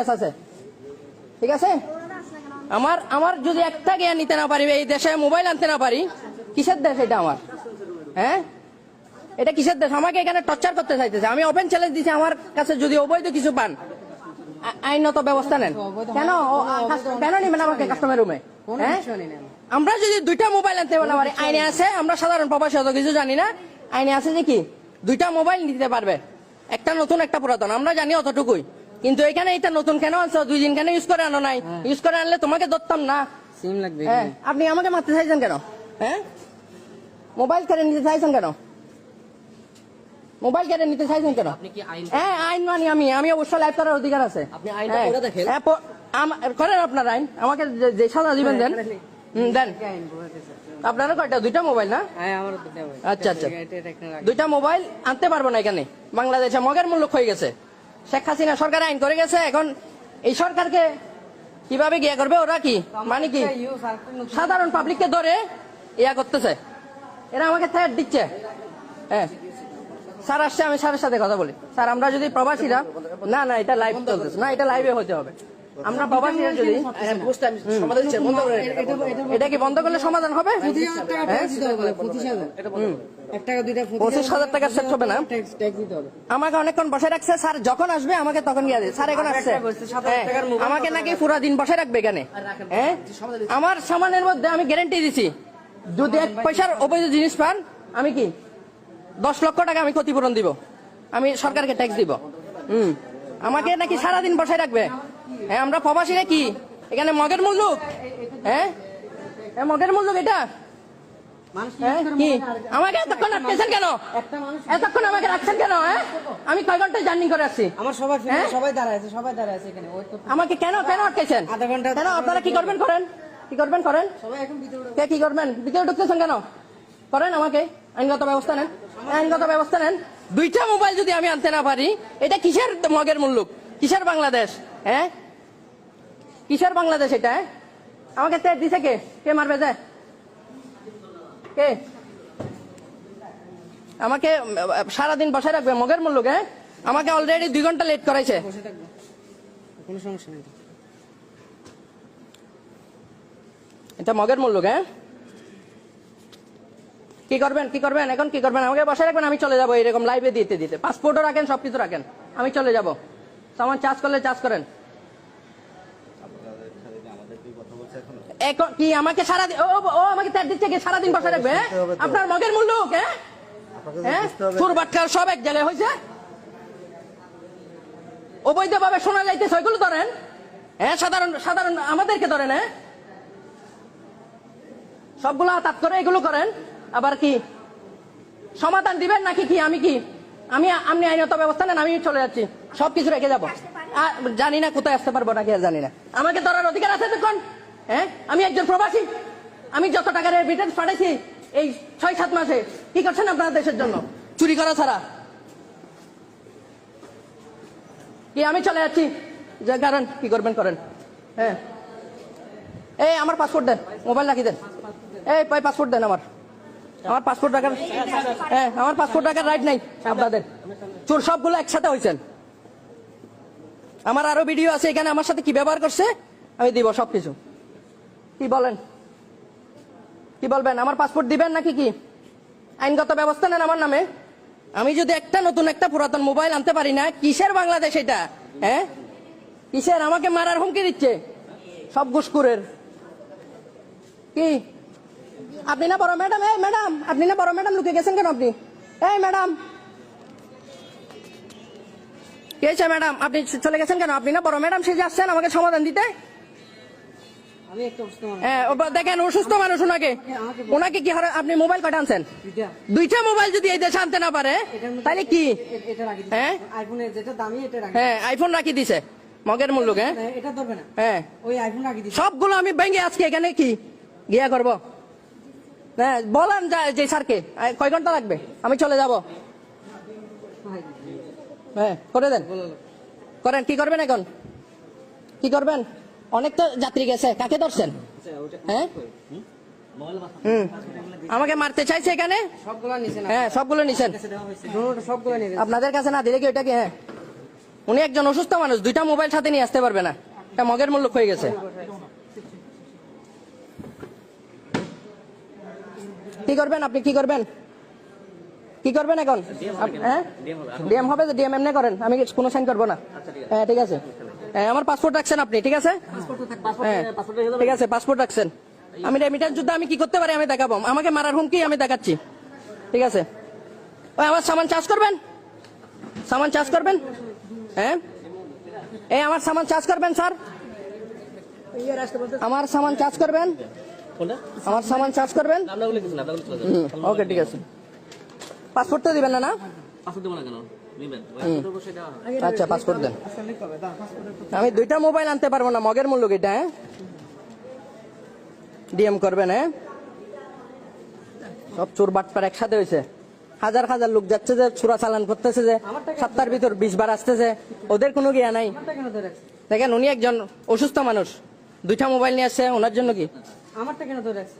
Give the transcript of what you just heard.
আছে, ঠিক আছে? আমার যদি একটা জ্ঞান নিতে না পারি, এই দেশে মোবাইল আনতে না পারি, কিসের দেশ এটা আমার? হ্যাঁ, এটা কিসের দেশ? আমাকে এখানে টর্চার করতে চাইতেছে। আমি ওপেন চ্যালেঞ্জ দিচ্ছি, আমার কাছে যদি অবৈধ কিছু পান আইনত ব্যবস্থা নেন। কেন কেন নিবেন আমাকে কাস্টমার রুমে? হ্যাঁ, আমরা যদি দুইটা মোবাইল আনতে না পারি, আইনে আছে, আমরা সাধারণ প্রবাসী অত কিছু জানি না, আইনে আছে যে কি দুইটা মোবাইল নিতে পারবে, একটা নতুন একটা পুরাতন, আমরা জানি অতটুকুই। কিন্তু এখানে এটা নতুন কেন আনছো? 2 দিন কেন ইউজ করে আনো নাই? ইউজ করে আনলে তোমাকে ধরতাম না। সিম লাগবে। হ্যাঁ, আপনি আমাকে মারতে চাইছেন কেন? হ্যাঁ, মোবাইল কেড়ে নিতে চাইছেন কেন? মোবাইল কেড়ে নিতে চাইছেন কেন? হ্যাঁ, আইন মানি আমি অবশ্যই লাইভ করার অধিকার আছে। করেন আপনার আইন, আমাকে যে সাজা দিবেন দেন। দেন। আপনারা কয়টা? দুইটা মোবাইল না? আচ্ছা আচ্ছা, দুইটা মোবাইল আনতে পারবো না এখানে। বাংলাদেশে মগের মূল্য হয়ে গেছে। শেখ হাসিনা সরকার আইন করে গেছে, এখন এই সরকারকে কিভাবে গিয়া করবে? ওরা কি মানে কি সাধারণ পাবলিককে ধরে ইয়া করতেছে, এরা আমাকে থ্রেট দিচ্ছে। হ্যাঁ, স্যার আসছে, আমি স্যারের সাথে কথা বলি। স্যার, আমরা যদি প্রবাসীরা, না না এটা লাইভ চলতেছে না, এটা লাইভে হতে হবে। আমরা প্রবাসীরা যদি এটা কি বন্ধ করলে সমাধান হবে? 25,000 টাকা সেট হবে না? আমাকে অনেকক্ষণ বসে রাখছে স্যার, যখন আসবে আমাকে তখন গিয়ে স্যার এখন আসছে, আমাকে নাকি পুরো দিন বসে রাখবে এখানে। হ্যাঁ, আমার সামানের মধ্যে আমি গ্যারান্টি দিছি, যদি 1 পয়সার অবৈধ জিনিস পান, আমি কি 10 লক্ষ টাকা আমি ক্ষতিপূরণ দিব, আমি সরকারকে ট্যাক্স দিব। আমাকে নাকি সারাদিন বসে রাখবে। হ্যাঁ, আমরা প্রবাসীরা কি এখানে মগের মূল্য? হ্যাঁ, মগের মূল্য এটা কি? আমাকে এতক্ষণ আটকেছেন কেন? এতক্ষণ আমাকে রাখছেন কেন? হ্যাঁ, আমি কয় ঘন্টা জার্নি করে আসছি। আমার সবাই দাঁড়ায় আছে এখানে। আমাকে কেন আটকেছেন? আধা ঘন্টা। কেন? আপনারা কি করবেন করেন, কি করবেন করেন। কে কি করবেন? ভিতরে ঢুকতেছেন কেন? করেন, আমাকে আইনগত ব্যবস্থা নেন, আইনগত ব্যবস্থা নেন। দুইটা মোবাইল যদি আমি আনতে না পারি, এটা কিসের মগের মূল্য? কিসের বাংলাদেশ? হ্যাঁ, কিসের বাংলাদেশ এটা? আমাকে তেজ দিছে কে? কে মারবে যায়? কে আমাকে সারাদিন বসে রাখবে? মগের মূল্য। হ্যাঁ, আমাকে অলরেডি 2 ঘন্টা লেট করাইছে। কোনো সমস্যা নেই, এটা মগের মূল্য। হ্যাঁ, কি করবেন কি করবেন এখন? কি করবেন? আমাকে বসে রাখবেন, আমি চলে যাবো এরকম লাইভে দিতে দিতে। পাসপোর্টও রাখেন, সবকিছু রাখেন, আমি চলে যাবো। সামান চার্জ করলে চার্জ করেন। এখন কি আমাকে সারাদিন ও আমাকে তার দিক থেকে সারাদিন বসে রাখবে? আপনার মগের মূল্য। হ্যাঁ, চোরবাটখার সব এক জায়গায় হয়েছে, অবৈধভাবে শোনা যাইতেছে, ওইগুলো ধরেন। হ্যাঁ, সাধারণ আমাদেরকে ধরেন। হ্যাঁ, সবগুলো আতাত করে এগুলো করেন। আবার কি সমাধান দিবেন নাকি কি? আমি আপনি আইনত ব্যবস্থা নেন, আমি চলে যাচ্ছি, সবকিছু রেখে যাবো। জানি না কোথায় আসতে পারবো নাকি, জানি না। আমাকে ধরার অধিকার আছে তখন। হ্যাঁ, আমি একজন প্রবাসী, আমি যত টাকার রিটার্ন পাঠাইছি এই 6-7 মাসে, কি করছেন আপনারা দেশের জন্য? চুরি করা ছাড়া কি? আমি চলে যাচ্ছি, যে কারণ কি করবেন করেন। হ্যাঁ, এই আমার পাসপোর্ট দেন, মোবাইল রাখি দেন। এই পাসপোর্ট দেন, আমার পাসপোর্ট রাখার, হ্যাঁ, আমার পাসপোর্ট রাখার রাইট নাই আপনাদের। চোর সবগুলো একসাথে হয়েছেন। আমার আরো ভিডিও আছে এখানে, আমার সাথে কি ব্যবহার করছে আমি দিব সবকিছু। কি বলেন, কি বলবেন? আমার পাসপোর্ট দিবেন নাকি কি? আইনগত ব্যবস্থা নেন আমার নামে। আমি যদি একটা নতুন একটা পুরাতন মোবাইল আনতে পারি না, কিসের বাংলাদেশ এটা? হ্যাঁ, কিসের? আমাকে মারার হুমকি দিচ্ছে সব ঘুষখোরের। কি আপনি না বড় ম্যাডাম? এই ম্যাডাম, আপনি না বড় ম্যাডাম, লুকে গেছেন কেন আপনি? এই ম্যাডাম, কে আছে ম্যাডাম? আপনি চলে গেছেন কেন? আপনি না বড় ম্যাডাম সেজে আসছেন আমাকে সমাধান দিতে? হ্যাঁ, দেখেন অসুস্থ মানুষ, ওনাকে কি আপনি মোবাইল কয়টা আনছেন? 2টা মোবাইল যদি এই দেশে আনতে না পারে তাহলে কি? হ্যাঁ, আইফোন রাখি দিছে মগের মূল্য। হ্যাঁ, সবগুলো আমি ভেঙে আজকে এখানে কি গিয়া করব? হ্যাঁ, বলেন যে স্যারকে কয় ঘন্টা লাগবে, আমি চলে যাব। হ্যাঁ, করে দেন, করেন। কি করবেন এখন? কি করবেন? অনেক তো যাত্রী গেছে, কাকে ধরছেন? হ্যাঁ, আমাকে মারতে চাইছে এখানে। হ্যাঁ, সবগুলো নিছেন, আপনাদের কাছে না দিলে কি ওইটা কি? হ্যাঁ, উনি একজন অসুস্থ মানুষ, দুইটা মোবাইল সাথে নিয়ে আসতে পারবে না, এটা মগের মূল্য হয়ে গেছে। কি করবেন আপনি, কি করবেন, কি করবেন এখন? হ্যাঁ ডিএম হবে, তো ডিএম এমনি করেন, আমি কোনো সাইন করবো না। হ্যাঁ ঠিক আছে, হ্যাঁ আমার পাসপোর্ট রাখছেন আপনি, ঠিক আছে, হ্যাঁ ঠিক আছে পাসপোর্ট রাখছেন। আমি রেমিটেন্স যুদ্ধ আমি কি করতে পারি আমি দেখাবো, আমাকে মারার হুমকি আমি দেখাচ্ছি, ঠিক আছে। ওই আমার সামান চার্জ করবেন, সামান চার্জ করবেন, হ্যাঁ এই আমার সামান চার্জ করবেন স্যার, আমার সামান চার্জ করবেন, আমার সামান চার্জ করবেন। ওকে ঠিক আছে, পাসপোর্ট তো দিবেন না? না আচ্ছা পাসপোর্ট দেন। আমি দুইটা মোবাইল আনতে পারবো না, মগের মূল্য এটা। হ্যাঁ ডিএম করবেন, হ্যাঁ সব চোর বাটপার একসাথে হয়েছে, হাজার হাজার লোক যাচ্ছে যে চোরা চালান করতেছে, যে সপ্তাহের ভিতর 20 বার আসতেছে, ওদের কোনো গিয়া নাই। দেখেন উনি একজন অসুস্থ মানুষ, দুইটা মোবাইল নিয়ে আসছে, ওনার জন্য কি আমারটা কেন ধরে রাখছে?